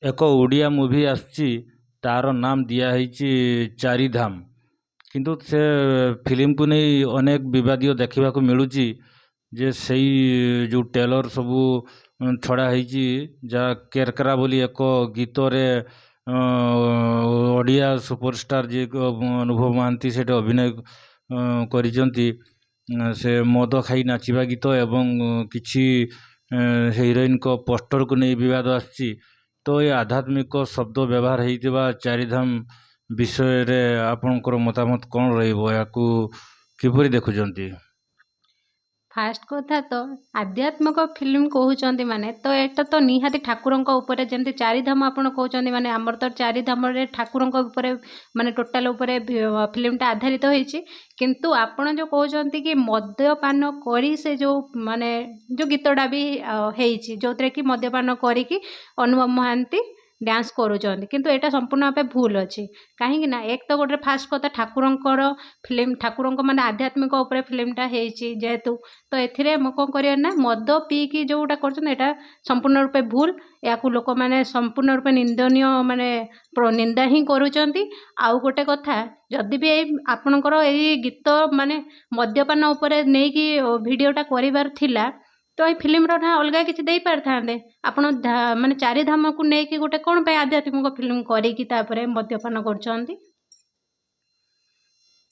ଏକ ଓଡ଼ିଆ ମୁଭି ଆସିଛି, ତାର ନାମ ଦିଆହେଇଛି ଚାରିଧାମ। କିନ୍ତୁ ସେ ଫିଲ୍ମକୁ ନେଇ ଅନେକ ବିବାଦୀୟ ଦେଖିବାକୁ ମିଳୁଛି ଯେ ସେଇ ଯେଉଁ ଟ୍ରେଲର ସବୁ ଛଡ଼ା ହେଇଛି, ଯାହା କେରକେରା ବୋଲି ଏକ ଗୀତରେ ଓଡ଼ିଆ ସୁପରଷ୍ଟାର ଯିଏକି ଅନୁଭବ ମହାନ୍ତି ସେଠି ଅଭିନୟ କରିଛନ୍ତି। ସେ ମଦ ଖାଇ ନାଚିବା ଗୀତ ଏବଂ କିଛି ହିରୋଇନଙ୍କ ପୋଷ୍ଟରକୁ ନେଇ ବିବାଦ ଆସିଛି। ତ ଏ ଆଧ୍ୟାତ୍ମିକ ଶବ୍ଦ ବ୍ୟବହାର ହେଇଥିବା ଚାରିଧାମ ବିଷୟରେ ଆପଣଙ୍କର ମତାମତ କ'ଣ ରହିବ? ଏହାକୁ କିପରି ଦେଖୁଛନ୍ତି? ଫାଷ୍ଟ କଥା ତ ଆଧ୍ୟାତ୍ମିକ ଫିଲ୍ମ କହୁଛନ୍ତି ମାନେ ତ ଏଇଟା ତ ନିହାତି ଠାକୁରଙ୍କ ଉପରେ, ଯେମିତି ଚାରିଧାମ ଆପଣ କହୁଛନ୍ତି ମାନେ ଆମର ତ ଚାରିଧାମରେ ଠାକୁରଙ୍କ ଉପରେ ମାନେ ଟୋଟାଲ ଉପରେ ଫିଲ୍ମଟା ଆଧାରିତ ହେଇଛି। କିନ୍ତୁ ଆପଣ ଯେଉଁ କହୁଛନ୍ତି କି ମଦ୍ୟପାନ କରି ସେ ଯେଉଁ ମାନେ ଯେଉଁ ଗୀତଟା ବି ହେଇଛି ଯେଉଁଥିରେ କି ମଦ୍ୟପାନ କରିକି ଅନୁଭବ ମହାନ୍ତି ଡ୍ୟାନ୍ସ କରୁଛନ୍ତି, କିନ୍ତୁ ଏଇଟା ସମ୍ପୂର୍ଣ୍ଣ ଭାବେ ଭୁଲ ଅଛି। କାହିଁକି ନା ଏକ ତ ଗୋଟେ ଫାଷ୍ଟ କଥା ଠାକୁରଙ୍କର ଫିଲ୍ମ, ଠାକୁରଙ୍କ ମାନେ ଆଧ୍ୟାତ୍ମିକ ଉପରେ ଫିଲ୍ମଟା ହେଇଛି ଯେହେତୁ, ତ ଏଥିରେ ମୁଁ କ'ଣ କରିବା ନା ମଦ ପିଇକି ଯେଉଁଟା କରୁଛନ୍ତି ଏଇଟା ସମ୍ପୂର୍ଣ୍ଣ ରୂପେ ଭୁଲ। ଏହାକୁ ଲୋକମାନେ ସମ୍ପୂର୍ଣ୍ଣ ରୂପେ ନିନ୍ଦନୀୟ ମାନେ ନିନ୍ଦା ହିଁ କରୁଛନ୍ତି। ଆଉ ଗୋଟେ କଥା, ଯଦି ବି ଏଇ ଆପଣଙ୍କର ଏଇ ଗୀତ ମାନେ ମଦ୍ୟପାନ ଉପରେ ନେଇକି ଭିଡ଼ିଓଟା କରିବାର ଥିଲା ତ ଏଇ ଫିଲ୍ମର ନା ଅଲଗା କିଛି ଦେଇପାରିଥାନ୍ତେ। ଆପଣ ମାନେ ଚାରିଧାମକୁ ନେଇକି ଗୋଟେ କ'ଣ ପାଇଁ ଆଧ୍ୟାତ୍ମିକ ଫିଲ୍ମ କରିକି ତାପରେ ମଦ୍ୟପାନ କରୁଛନ୍ତି?